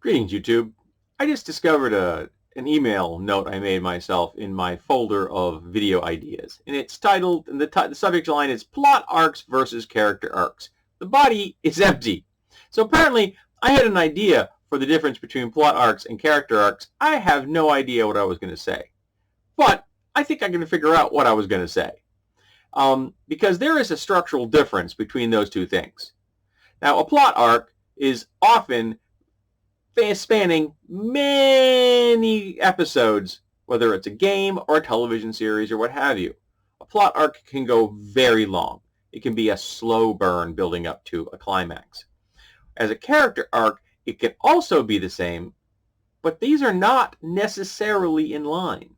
Greetings, YouTube. I just discovered an email note I made myself in my folder of video ideas. And it's titled, and the subject line is Plot Arcs versus Character Arcs. The body is empty. So apparently, I had an idea for the difference between plot arcs and character arcs. I have no idea what I was going to say. But I think I'm going to figure out what I was going to say. Because there is a structural difference between those two things. Now, a plot arc is often spanning many episodes, whether it's a game or a television series or what have you. A plot arc can go very long. It can be a slow burn building up to a climax. As a character arc, it can also be the same, but these are not necessarily in line.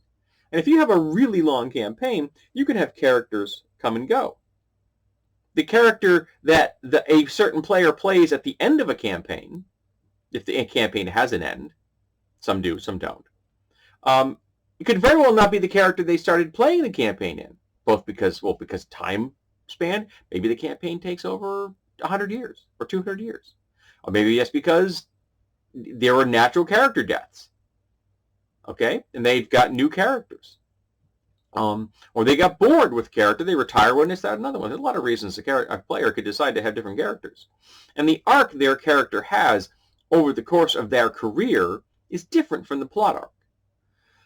And if you have a really long campaign, you can have characters come and go. The character that a certain player plays at the end of a campaign, if the campaign has an end, some do, some don't, it could very well not be the character they started playing the campaign in, both because time span, maybe the campaign takes over 100 years or 200 years. Or maybe it's because there were natural character deaths, okay, and they've got new characters. Or they got bored with character, they retire one and start another one. There's a lot of reasons a player could decide to have different characters. And the arc their character has over the course of their career is different from the plot arc.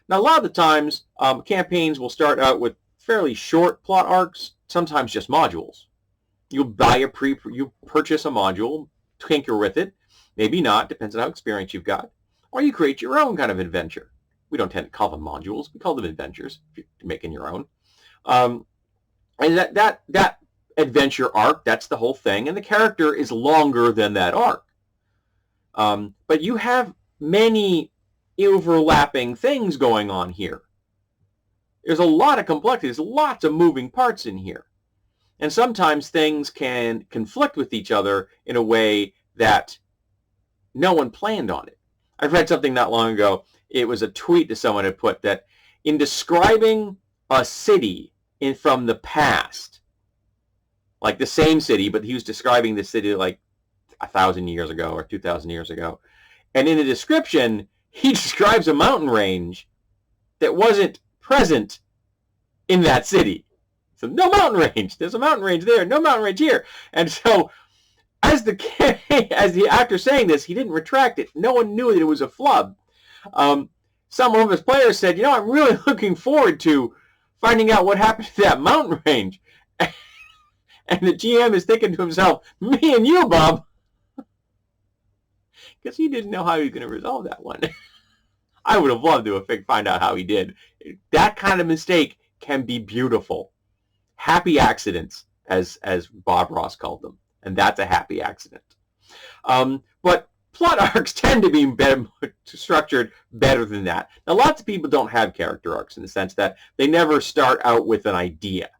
Now, a lot of the times, campaigns will start out with fairly short plot arcs, sometimes just modules. You purchase a module, tinker with it, maybe not, depends on how experienced you've got, or you create your own kind of adventure. We don't tend to call them modules, we call them adventures, if you're making your own. And that adventure arc, that's the whole thing, and the character is longer than that arc. But you have many overlapping things going on here. There's a lot of complexity. There's lots of moving parts in here. And sometimes things can conflict with each other in a way that no one planned on it. I've read something not long ago. It was a tweet that someone had put that in describing a city from the past, like the same city, but he was describing the city like 1,000 years ago or 2,000 years ago. And in the description, he describes a mountain range that wasn't present in that city. So no mountain range. There's a mountain range there, no mountain range here. And so as after saying this, he didn't retract it. No one knew that it was a flub. Some of his players said, I'm really looking forward to finding out what happened to that mountain range. And the GM is thinking to himself, me and you, Bob. Because he didn't know how he was going to resolve that one. I would have loved to find out how he did. That kind of mistake can be beautiful. Happy accidents, as Bob Ross called them. And that's a happy accident. But plot arcs tend to be structured better than that. Now, lots of people don't have character arcs in the sense that they never start out with an idea.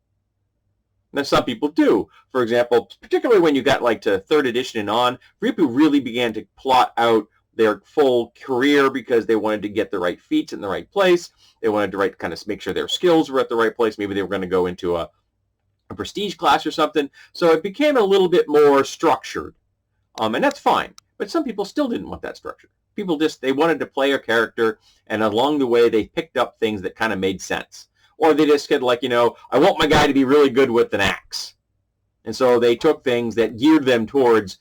Now, some people do. For example, particularly when you got like to 3rd edition and on, people really began to plot out their full career because they wanted to get the right feats in the right place. They wanted to kind of make sure their skills were at the right place. Maybe they were going to go into a prestige class or something. So it became a little bit more structured. And that's fine. But some people still didn't want that structure. People they wanted to play a character, and along the way they picked up things that kind of made sense. Or they just said, like, I want my guy to be really good with an axe. And so they took things that geared them towards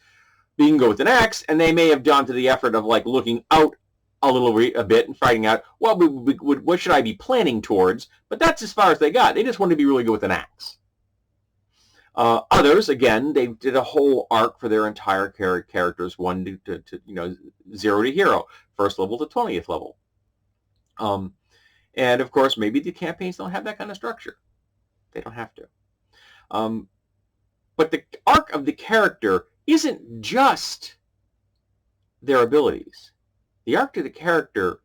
being good with an axe, and they may have gone to the effort of, like, looking out a bit and finding out, what should I be planning towards? But that's as far as they got. They just wanted to be really good with an axe. Others, again, they did a whole arc for their entire characters, 1 to 0 to hero, 1st level to 20th level. And, of course, maybe the campaigns don't have that kind of structure. They don't have to. But the arc of the character isn't just their abilities. The arc of the character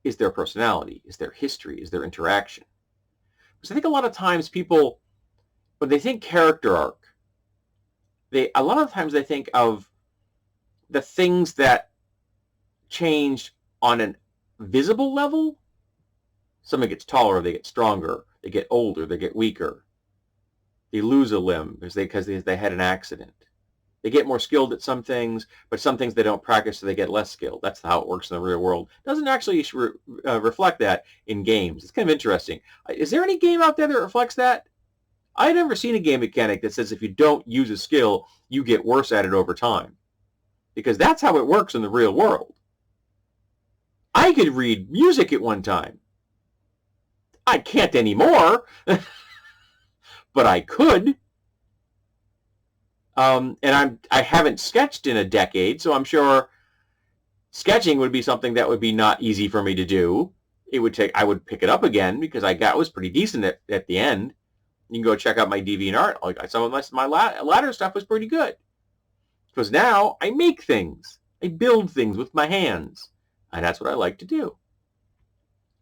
is their personality, is their history, is their interaction. Because I think a lot of times people, when they think character arc, a lot of times they think of the things that change on a visible level. Someone gets taller, they get stronger, they get older, they get weaker. They lose a limb because they had an accident. They get more skilled at some things, but some things they don't practice, so they get less skilled. That's how it works in the real world. It doesn't actually reflect that in games. It's kind of interesting. Is there any game out there that reflects that? I've never seen a game mechanic that says if you don't use a skill, you get worse at it over time. Because that's how it works in the real world. I could read music at one time. I can't anymore, but I could. And I haven't sketched in a decade, so I'm sure sketching would be something that would be not easy for me to do. I would pick it up again because I was pretty decent at the end. You can go check out my DeviantArt. Like some of my latter stuff was pretty good. Because now I make things. I build things with my hands. And that's what I like to do.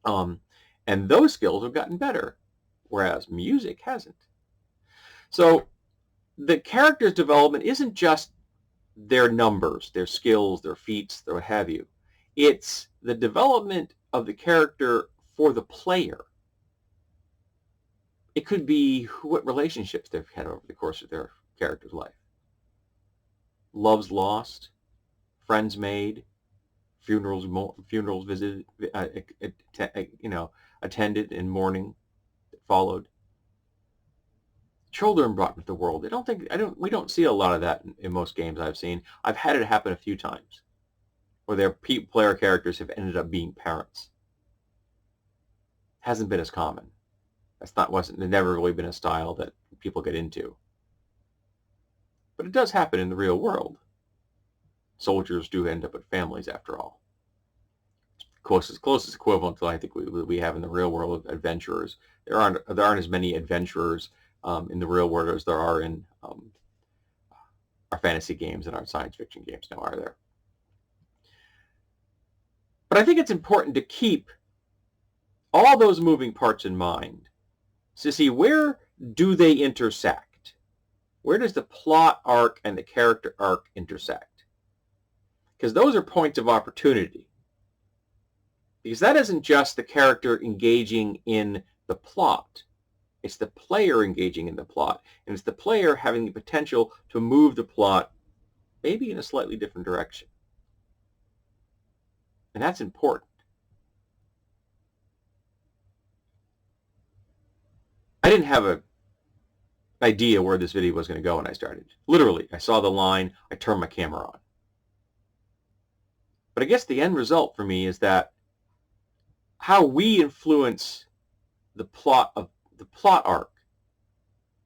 And those skills have gotten better, whereas music hasn't. So the character's development isn't just their numbers, their skills, their feats, their what have you. It's the development of the character for the player. It could be what relationships they've had over the course of their character's life. Loves lost, friends made, funerals visited, attended, and mourning that followed. Children brought into the world. We don't see a lot of that in most games I've seen. I've had it happen a few times where their player characters have ended up being parents. Hasn't been as common. It's never really been a style that people get into. But it does happen in the real world. Soldiers do end up with families after all. Closest equivalent to I think we have in the real world of adventurers. There aren't as many adventurers in the real world as there are in our fantasy games and our science fiction games now, are there? But I think it's important to keep all those moving parts in mind to see where do they intersect? Where does the plot arc and the character arc intersect? Because those are points of opportunity. Because that isn't just the character engaging in the plot. It's the player engaging in the plot. And it's the player having the potential to move the plot maybe in a slightly different direction. And that's important. I didn't have an idea where this video was going to go when I started. Literally, I saw the line, I turned my camera on. But I guess the end result for me is that how we influence the plot arc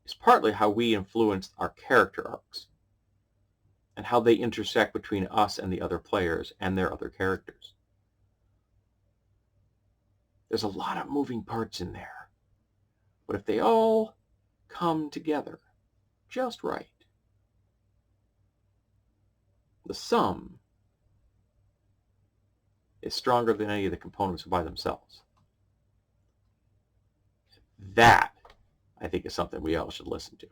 is partly how we influence our character arcs and how they intersect between us and the other players and their other characters. There's a lot of moving parts in there, but if they all come together just right, the sum is stronger than any of the components by themselves. That, I think, is something we all should listen to.